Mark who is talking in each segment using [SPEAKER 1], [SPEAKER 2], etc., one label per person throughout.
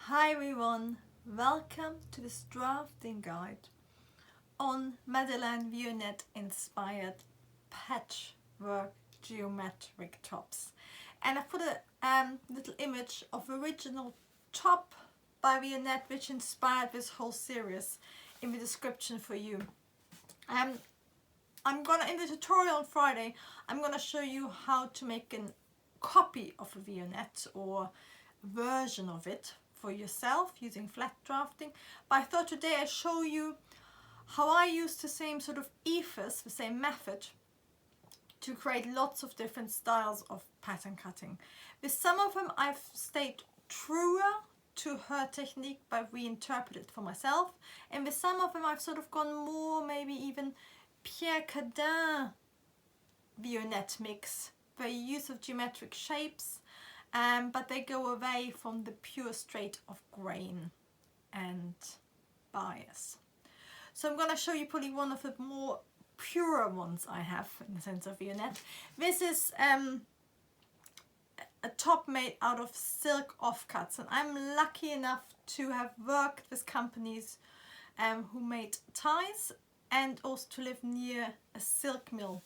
[SPEAKER 1] Hi everyone, welcome to this drafting guide on Madeleine Vionnet inspired patchwork geometric tops. And I put a little image of original top by Vionnet which inspired this whole series in the description for you. In the tutorial on Friday, I'm gonna show you how to make a copy of a Vionnet or version of it for yourself using flat drafting. But I thought today I'd show you how I use the same sort of ethos, the same method, to create lots of different styles of pattern cutting. With some of them I've stayed truer to her technique but reinterpreted for myself, and with some of them I've sort of gone more maybe even Pierre Cardin Vionnet mix, the use of geometric shapes, but they go away from the pure straight of grain and bias. So I'm going to show you probably one of the more purer ones I have in the sense of Vionnet. This is a top made out of silk offcuts, and I'm lucky enough to have worked with companies who made ties and also to live near a silk mill.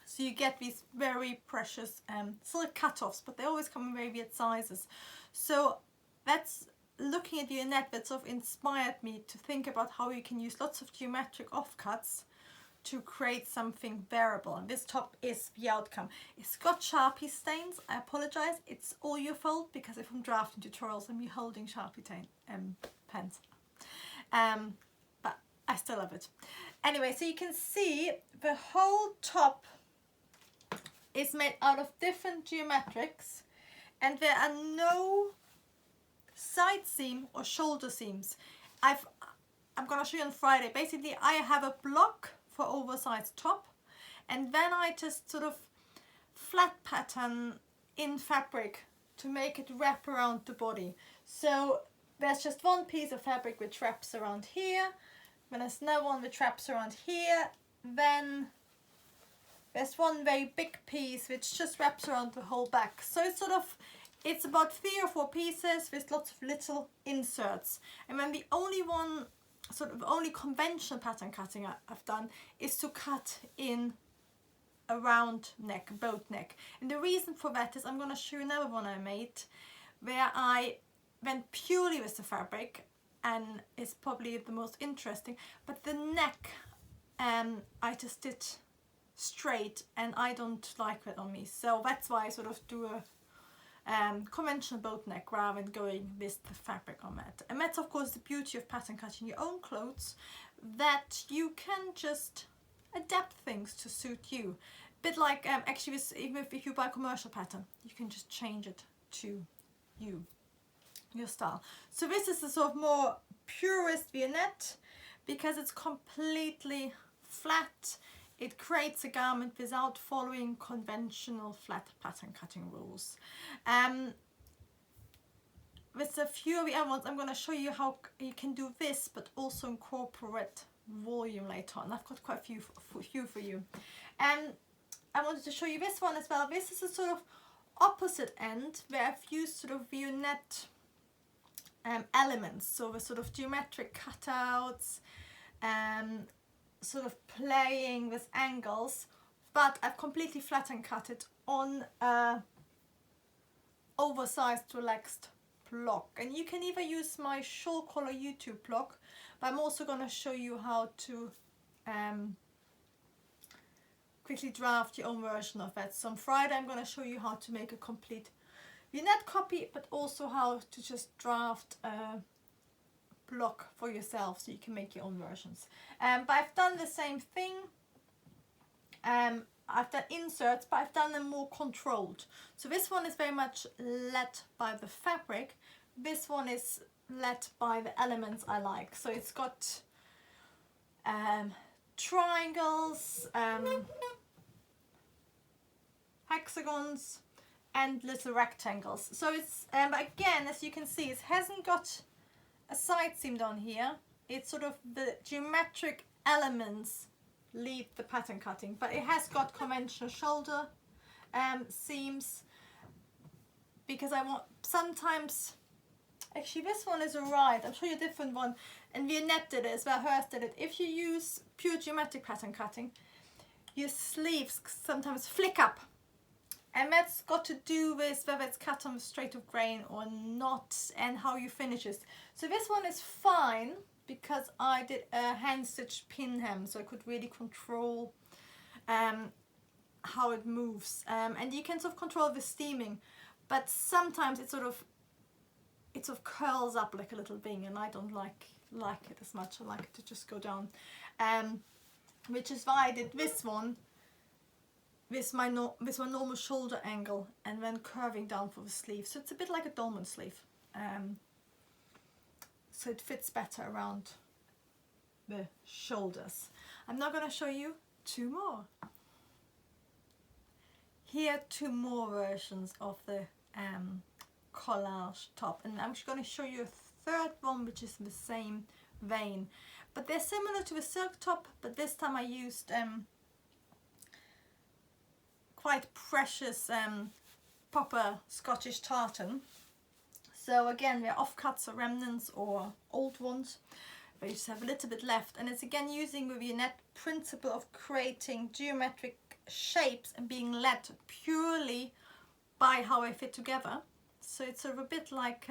[SPEAKER 1] So you get these very precious silk cut-offs, but they always come in very weird sizes. So that's looking at Vionnet that sort of inspired me to think about how you can use lots of geometric offcuts to create something wearable. And this top is the outcome. It's got Sharpie stains. I apologize. It's all your fault because if I'm drafting tutorials, I'm holding Sharpie pens. But I still love it. Anyway, so you can see the whole top is made out of different geometrics, and there are no side seam or shoulder seams. I'm gonna show you on Friday. Basically, I have a block for oversized top, and then I just sort of flat pattern in fabric to make it wrap around the body. So there's just one piece of fabric which wraps around here, then there's another one which wraps around here, then there's one very big piece which just wraps around the whole back. So it's about 3 or 4 pieces with lots of little inserts. And then the only one, sort of only conventional pattern cutting I've done is to cut in a round neck, boat neck. And the reason for that is I'm going to show you another one I made where I went purely with the fabric, and it's probably the most interesting. But the neck I just did straight, and I don't like that on me, so that's why I sort of do a conventional boat neck rather than going with the fabric on that. And that's of course the beauty of pattern cutting your own clothes, that you can just adapt things to suit you. A bit like actually even if you buy a commercial pattern, you can just change it to your style. So this is the sort of more purest Vionnet because it's completely flat. It creates a garment without following conventional flat pattern cutting rules. With a few of the other ones, I'm going to show you how you can do this, but also incorporate volume later on. I've got quite a few for you. And I wanted to show you this one as well. This is a sort of opposite end where I've used sort of Vionnet elements, so the sort of geometric cutouts, sort of playing with angles, but I've completely flattened cut it on a oversized relaxed block. And you can either use my shawl collar YouTube block, but I'm also going to show you how to quickly draft your own version of that. So on Friday I'm going to show you how to make a complete Vionnet copy, but also how to just draft a block for yourself so you can make your own versions. But I've done the same thing. I've done inserts, but I've done them more controlled. So this one is very much led by the fabric. This one is led by the elements I like. So it's got triangles, hexagons, and little rectangles. So it's but again, as you can see, it hasn't got a side seam down here. It's sort of the geometric elements lead the pattern cutting, but it has got conventional shoulder seams because I want sometimes Actually, this one is alright. I'll show you a different one. And Vionnet did it as well, hers did it. If you use pure geometric pattern cutting, your sleeves sometimes flick up. And that's got to do with whether it's cut on straight of grain or not and how you finish it. So this one is fine because I did a hand stitch pin hem, so I could really control how it moves. And you can sort of control the steaming, but sometimes it sort of curls up like a little thing, and I don't like it as much. I like it to just go down, which is why I did this one with my normal shoulder angle and then curving down for the sleeve. So it's a bit like a dolman sleeve, so it fits better around the shoulders. I'm now going to show you two more. Here are two more versions of the collage top, and I'm just going to show you a third one which is in the same vein, but they're similar to the silk top, but this time I used quite precious proper Scottish tartan. So again, they're offcuts or remnants or old ones, but you just have a little bit left, and it's again using the Vionnet principle of creating geometric shapes and being led purely by how I fit together. So it's sort of a bit like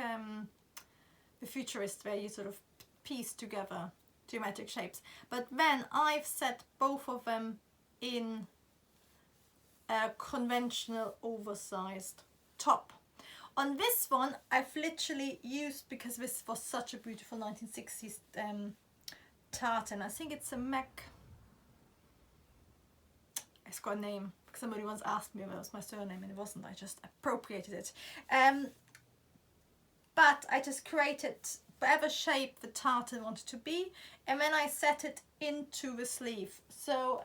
[SPEAKER 1] the futurist, where you sort of piece together geometric shapes, but then I've set both of them in a conventional oversized top. On this one I've literally used, because this was such a beautiful 1960s tartan, I think it's a Mac, it's got a name, somebody once asked me if it was my surname and it wasn't, I just appropriated it. But I just created whatever shape the tartan wanted to be, and then I set it into the sleeve. So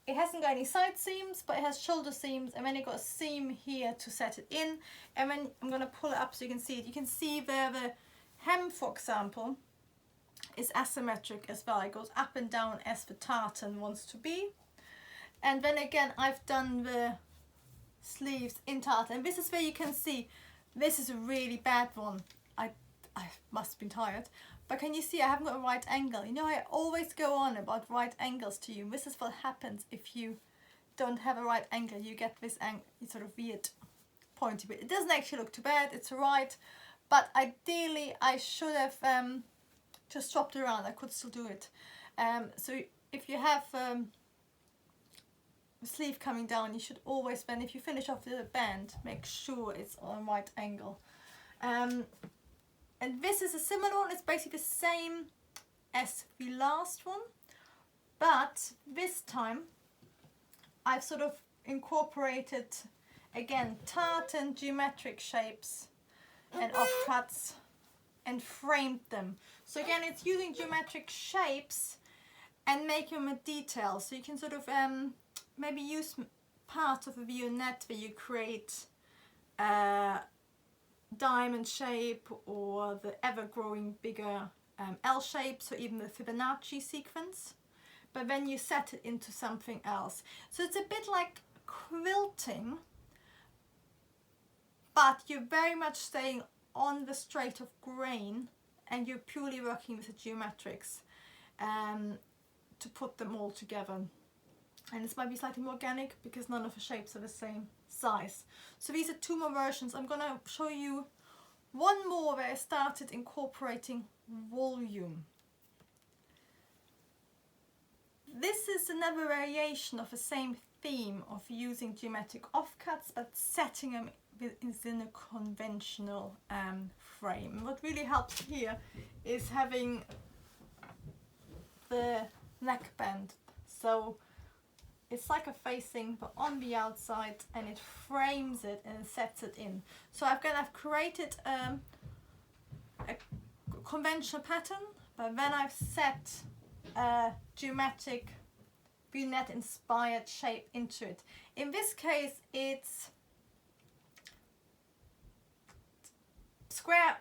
[SPEAKER 1] it hasn't got any side seams, but it has shoulder seams, and then it got a seam here to set it in, and then I'm going to pull it up so you can see it. You can see where the hem, for example, is asymmetric as well. It goes up and down as the tartan wants to be. And then again, I've done the sleeves in tartan, and this is where you can see this is a really bad one. I must have been tired, but can you see I haven't got a right angle? You know, I always go on about right angles to you. This is what happens if you don't have a right angle. You get this sort of weird pointy bit. It doesn't actually look too bad, it's right, but ideally I should have just swapped it around. I could still do it. So if you have the sleeve coming down, you should always, then if you finish off the band, make sure it's on right angle. And this is a similar one. It's basically the same as the last one, but this time I've sort of incorporated again tartan geometric shapes and offcuts and framed them. So again, it's using geometric shapes and making them a detail. So you can sort of maybe use part of a Vionnet where you create diamond shape or the ever-growing bigger L shapes, or even the Fibonacci sequence, but then you set it into something else. So it's a bit like quilting, but you're very much staying on the straight of grain, and you're purely working with the geometrics to put them all together. And this might be slightly more organic because none of the shapes are the same size. So these are two more versions. I'm going to show you one more where I started incorporating volume. This is another variation of the same theme of using geometric offcuts, but setting them within a conventional frame. What really helps here is having the neckband. So it's like a facing, but on the outside, and it frames it and sets it in. So I've created a conventional pattern, but then I've set a geometric Vionnet inspired shape into it. In this case, it's square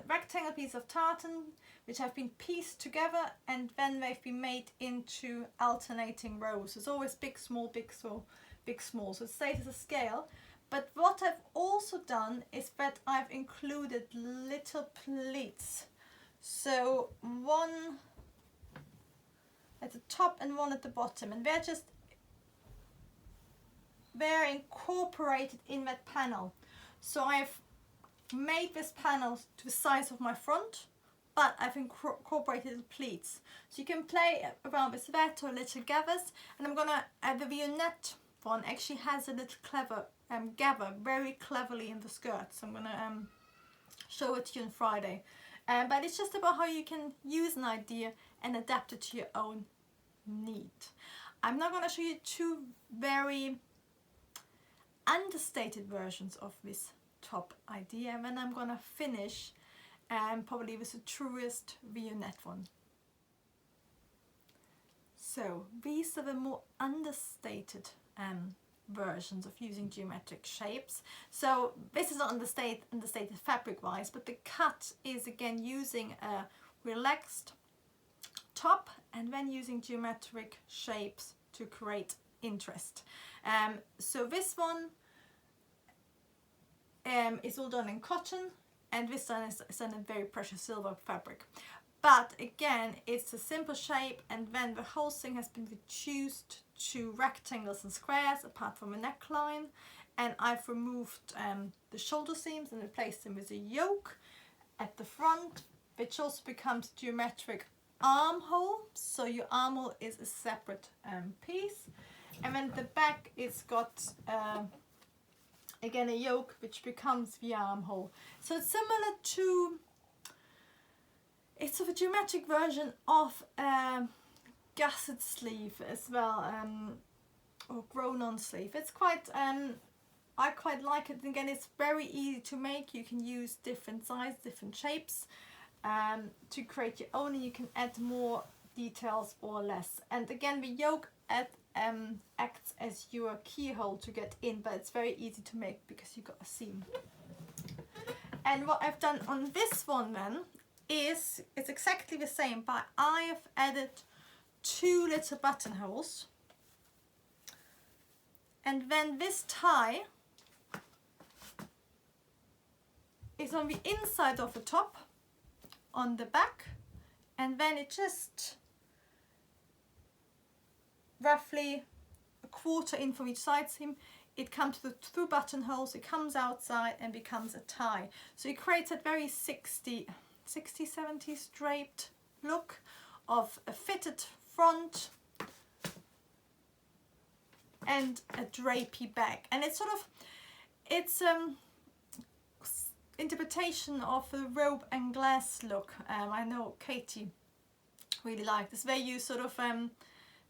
[SPEAKER 1] rectangle piece of tartan which have been pieced together, and then they've been made into alternating rows. It's always big, small, big, small, big, small. So it stays as a scale, But what I've also done is that I've included little pleats. So one at the top and one at the bottom, and they're incorporated in that panel. So I've made this panel to the size of my front, but I've incorporated the pleats. So you can play around with that or little gathers, and I'm gonna the Vionnet one actually has a little clever gather very cleverly in the skirt, so I'm gonna show it to you on Friday. But it's just about how you can use an idea and adapt it to your own need. I'm now going to show you two very understated versions of this top idea, and then I'm going to finish probably with the truest Vionnet one. So these are the more understated versions of using geometric shapes. So this is not understated fabric wise, but the cut is again using a relaxed top and then using geometric shapes to create interest. So this one is all done in cotton, and this one is done in very precious silver fabric. But again, it's a simple shape, and then the whole thing has been reduced to rectangles and squares apart from a neckline, and I've removed the shoulder seams and replaced them with a yoke at the front, which also becomes geometric armhole. So your armhole is a separate piece, and then the back it's got again a yoke which becomes the armhole. So it's similar to, it's sort of a geometric version of gusset sleeve as well, or grown-on sleeve. It's quite, I quite like it. Again, it's very easy to make. You can use different sizes, different shapes to create your own, and you can add more details or less. And again, the yoke acts as your keyhole to get in, but it's very easy to make because you've got a seam. And what I've done on this one then is it's exactly the same, but I have added two little buttonholes, and then this tie is on the inside of the top, on the back, and then it just roughly a quarter in from each side seam. It comes to the two buttonholes, it comes outside and becomes a tie. So it creates a very 60s, 70s draped look of a fitted front and a drapey back. And it's sort of, it's interpretation of the robe and glass look. I know Katie really liked this, where you sort of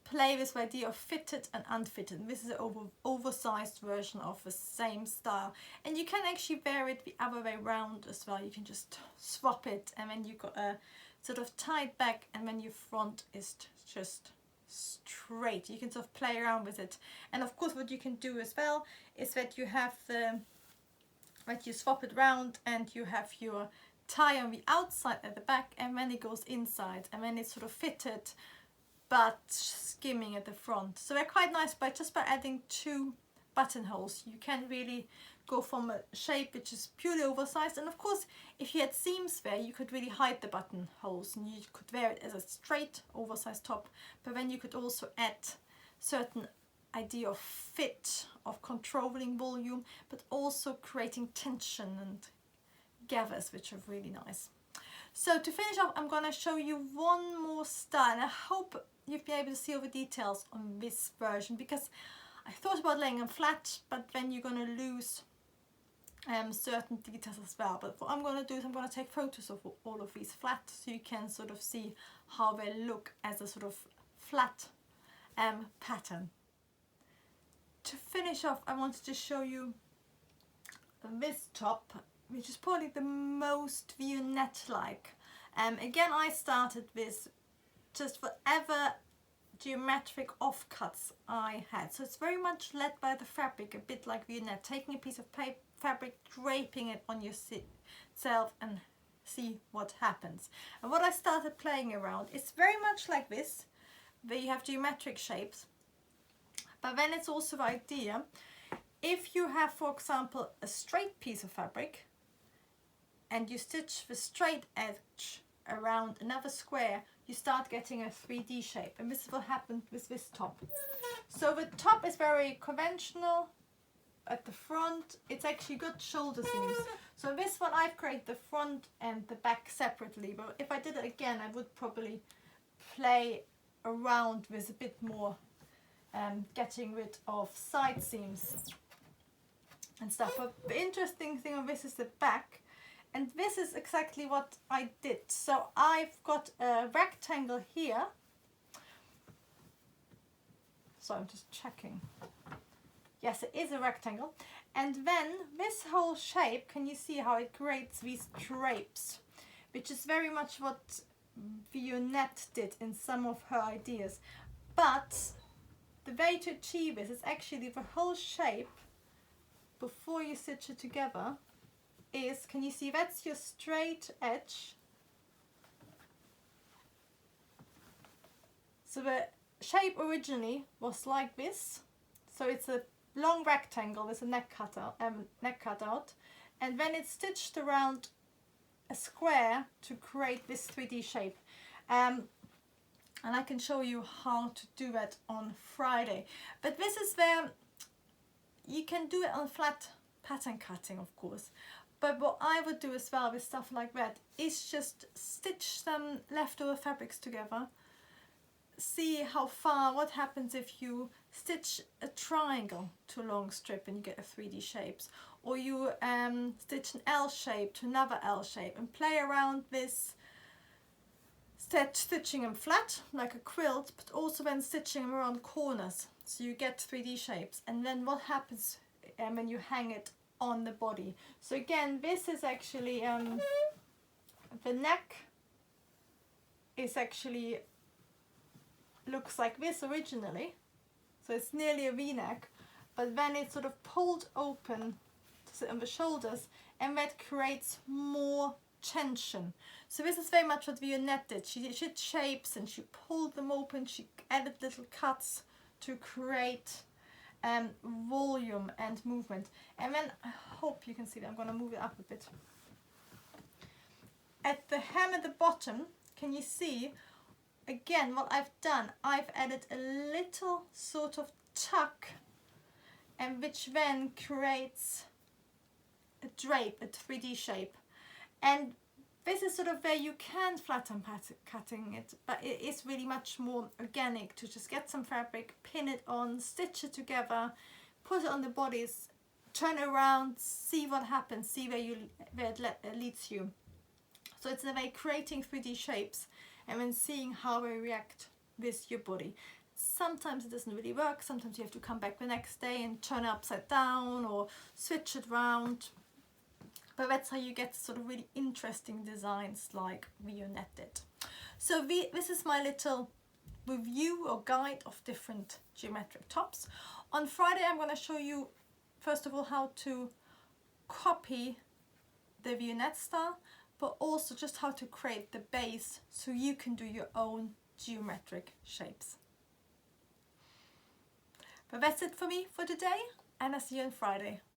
[SPEAKER 1] play this idea of fitted and unfitted. This is an oversized version of the same style, and you can actually wear it the other way around as well. You can just swap it, and then you've got a sort of tied back, and then your front is just straight. You can sort of play around with it. And of course what you can do as well is that you have that you swap it round, and you have your tie on the outside at the back, and then it goes inside, and then it's sort of fitted but skimming at the front. So they're quite nice, but just by adding two buttonholes you can really go from a shape which is purely oversized. And of course if you had seams there, you could really hide the buttonholes and you could wear it as a straight oversized top, but then you could also add certain idea of fit, of controlling volume, but also creating tension and gathers, which are really nice. So to finish off, I'm going to show you one more style, and I hope you'll be able to see all the details on this version, because I thought about laying them flat, but then you're going to lose certain details as well. But what I'm going to do is I'm going to take photos of all of these flat, so you can sort of see how they look as a sort of flat pattern. To finish off, I wanted to show you this top, which is probably the most Vionnet-like. Again, I started with just whatever geometric offcuts I had. So it's very much led by the fabric, a bit like Vionnet, taking a piece of fabric, draping it on yourself and see what happens. And what I started playing around is very much like this, where you have geometric shapes, but then it's also the idea If you have, for example, a straight piece of fabric and you stitch the straight edge around another square, you start getting a 3D shape, and this is what happened with this top. So the top is very conventional. At the front, it's actually got shoulder seams. So this one, I've created the front and the back separately, but if I did it again, I would probably play around with a bit more, getting rid of side seams and stuff. But the interesting thing of this is the back, and this is exactly what I did. So I've got a rectangle here. So I'm just checking. Yes, it is a rectangle. And then this whole shape, can you see how it creates these drapes? Which is very much what Vionnet did in some of her ideas. But the way to achieve this is actually the whole shape, before you stitch it together, is, can you see, that's your straight edge. So the shape originally was like this. So it's a long rectangle with a neck cutout, and then it's stitched around a square to create this 3D shape. And I can show you how to do that on Friday. But this is where you can do it on flat pattern cutting, of course. But what I would do as well with stuff like that is just stitch some leftover fabrics together. See how far, what happens if you stitch a triangle to a long strip and you get a 3D shapes, or you stitch an L shape to another L shape, and play around this, stitching them flat like a quilt, but also then stitching them around corners so you get 3D shapes. And then what happens when you hang it on the body. So again, this is actually the neck is actually looks like this originally, so it's nearly a V-neck, but then it's sort of pulled open to sit on the shoulders, and that creates more tension. So this is very much what Vionnet did. She did shapes and she pulled them open, she added little cuts to create volume and movement. And then I hope you can see that. I'm going to move it up a bit. At the hem at the bottom, can you see again what I've done? I've added a little sort of tuck, and which then creates a drape, a 3D shape. And this is sort of where you can flatten cutting it, but it is really much more organic to just get some fabric, pin it on, stitch it together, put it on the bodies, turn around, see what happens, see where it leads you. So it's a way creating 3D shapes and then seeing how they react with your body. Sometimes it doesn't really work, sometimes you have to come back the next day and turn it upside down or switch it around. But that's how you get sort of really interesting designs like Vionnet did. So this is my little review or guide of different geometric tops. On Friday I'm going to show you first of all how to copy the Vionnet style, but also just how to create the base so you can do your own geometric shapes. But that's it for me for today, and I'll see you on Friday.